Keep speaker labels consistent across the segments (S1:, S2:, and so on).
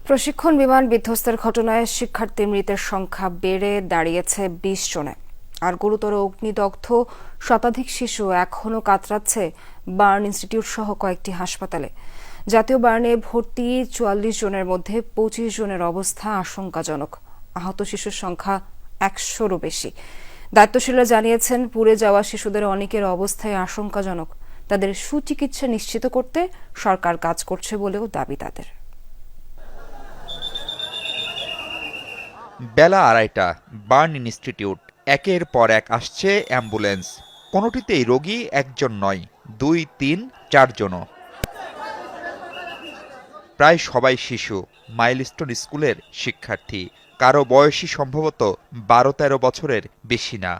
S1: প্রশিক্ষণ বিমান বিধ্বস্তের ঘটনায় শিক্ষার্থী মৃতের সংখ্যা বেড়ে দাঁড়িয়েছে ২০ জনে। আর গুরুতর অগ্নিদগ্ধ শতাধিক শিশু এখনও কাতরাচ্ছে বার্ন ইনস্টিটিউট সহ কয়েকটি হাসপাতালে। জাতীয় বার্নে ভর্তি ৪৪ জনের মধ্যে ২৫ জনের অবস্থা আশঙ্কাজনক। আহত শিশুর সংখ্যা ১০০-রও বেশি। দায়িত্বশীলরা জানিয়েছেন, পুড়ে যাওয়া শিশুদের অনেকের অবস্থায় আশঙ্কাজনক। তাদের সুচিকিৎসা নিশ্চিত করতে সরকার কাজ করছে বলেও দাবি তাদের।
S2: বেলা ২:৩০, বার্ন ইনস্টিটিউট। একের পর এক আসছে অ্যাম্বুলেন্স। কোনোটিতেই রোগী একজন নয়, ২, ৩, ৪ জনও। প্রায় সবাই শিশু, মাইলস্টোন স্কুলের শিক্ষার্থী। কারো বয়সী সম্ভবত ১২-১৩ বছরের বেশি না।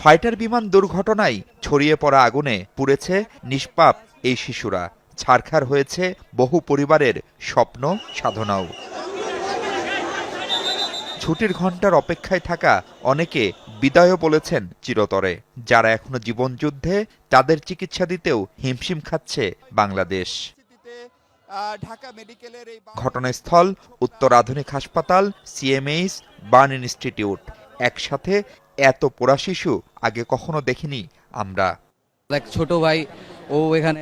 S2: ফাইটার বিমান দুর্ঘটনায় ছড়িয়ে পড়া আগুনে পুড়েছে নিষ্পাপ এই শিশুরা। ছারখার হয়েছে বহু পরিবারের স্বপ্ন, সাধনাও। ছুটির ঘণ্টার অপেক্ষায় থাকা অনেকে বিদায়ও বলেছেন চিরতরে। যারা এখনো জীবনযুদ্ধে, তাদের চিকিৎসা দিতেও হিমশিম খাচ্ছে বাংলাদেশ। ঘটনাস্থল উত্তর আধুনিক হাসপাতাল, সিএমএইচ, বার্ন ইনস্টিটিউট। একসাথে এত পোড়া শিশু আগে কখনো দেখিনি আমরা।
S3: এক ছোট ভাই, ও এখানে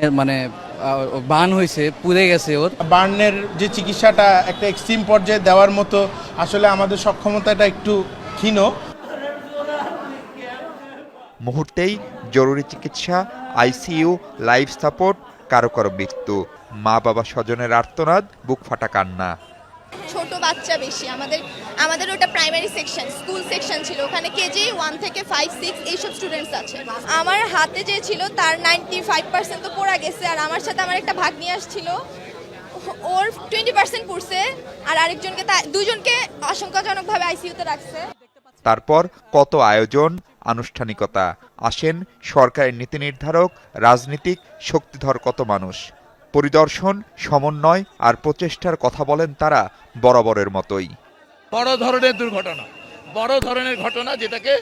S3: বার্ন হয়েছে, পুড়ে গেছে। ওর
S4: বার্নের যে চিকিৎসাটা একটা এক্সট্রিম পর্যায়ে দেওয়ার মতো আসলে আমাদের সক্ষমতাটা একটু ক্ষীণ।
S2: মুহূর্তেই জরুরি চিকিৎসা, আইসিইউ, লাইফ সাপোর্ট, কারো কারো মৃত্যু। মা বাবা স্বজনের আর্তনাদ, বুক ফাটা কান্না।
S5: ছোট বাচ্চা বেশি। আমাদের ওটা প্রাইমারি সেকশন, স্কুল সেকশন ছিল। ওখানে কেজি 1 থেকে 5, 6 এইসব স্টুডেন্টস আছে। আমার হাতে যে ছিল তার 95% তো পড়া গেছে। আর আমার সাথে আমার একটা ভাগ্নি আসছিল, ওর 20% পড়ছে। আর আরেকজনকে, দুজনকে আশঙ্কাজনকভাবে আইসিইউতে রাখছে।
S2: তারপর কত আয়োজন, আনুষ্ঠানিকতা। আসেন সরকারের নীতি নির্ধারক, রাজনীতিক, শক্তিধর কত মানুষ। পরিদর্শন, সমন্বয় আর প্রচেষ্টার কথা বলেন তারা বরাবরের মতোই।
S6: বড় ধরনের দুর্ঘটনা, বড় ধরনের ঘটনা, যেটাকে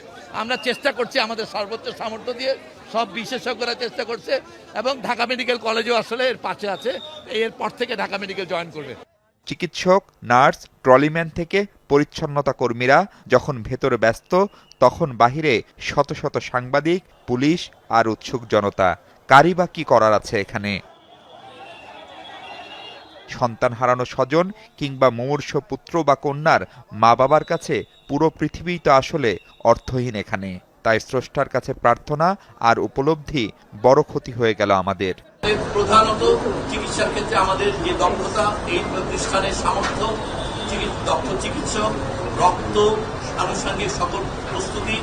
S6: আমরা চেষ্টা করছি আমাদের সর্বোচ্চ সামর্থ্য দিয়ে। সব বিশেষজ্ঞরা চেষ্টা করছে এবং ঢাকা মেডিকেল কলেজও আসলে এর পাশে আছে। এরপর থেকে ঢাকা মেডিকেল জয়েন করবে।
S2: চিকিৎসক, নার্স, ট্রলিম্যান থেকে পরিচ্ছন্নতা কর্মীরা যখন ভেতরে ব্যস্ত, তখন বাহিরে শত শত সাংবাদিক, পুলিশ আর উৎসুক জনতা। কারই বা কি করার আছে এখানে? সন্তান হারানো স্বজন কিংবা মুমূর্ষ পুত্র বা কন্যার মা বাবার কাছে পুরো পৃথিবীই তো আসলে অর্থহীন এখানে। তাই স্রষ্টার কাছে প্রার্থনা আর উপলব্ধি, বড় ক্ষতি হয়ে গেল আমাদের।
S6: প্রধানত চিকিৎসার ক্ষেত্রে আমাদের যে দক্ষতা, এই প্রতিষ্ঠানের সামর্থ্য, দক্ষ চিকিৎসক, রক্ত, আনুষঙ্গিক সকল প্রস্তুতি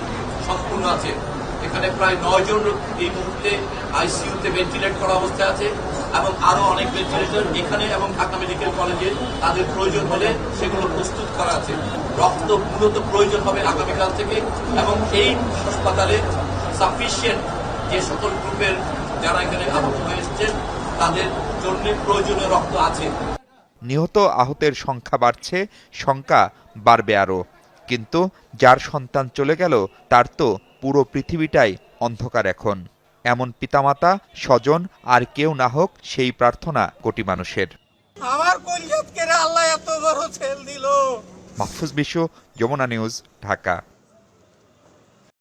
S6: সম্পূর্ণ আছে। এখানে প্রায় 9 জন এই মুহূর্তে আইসিইউতে ভেন্টিলেট করা অবস্থায় আছে এবং আরো অনেক ভেন্টিলেটর এখানে এবং ঢাকা মেডিকেল কলেজে তাদের প্রয়োজন হলে সেগুলো প্রস্তুত করা আছে। রক্ত মূলত প্রয়োজন হবে আগামীকাল থেকে এবং এই হাসপাতালে সাফিসিয়েন্ট যে সকল গ্রুপের যারা এখানে আহত হয়ে এসেছেন তাদের জন্য প্রয়োজনীয় রক্ত আছে।
S2: নিহত আহতের সংখ্যা বাড়ছে, শঙ্কা বাড়বে আরো। কিন্তু যার সন্তান চলে গেল, তার তো পুরো পৃথিবীটাই অন্ধকার এখন। এমন পিতামাতা, স্বজন আর কেউ না হোক, সেই প্রার্থনা কোটি মানুষের।
S4: আমার কলিজাতকে আল্লাহ এত বড় ছেল দিল।
S2: মাহফুজ বিশু, যমুনা নিউজ, ঢাকা।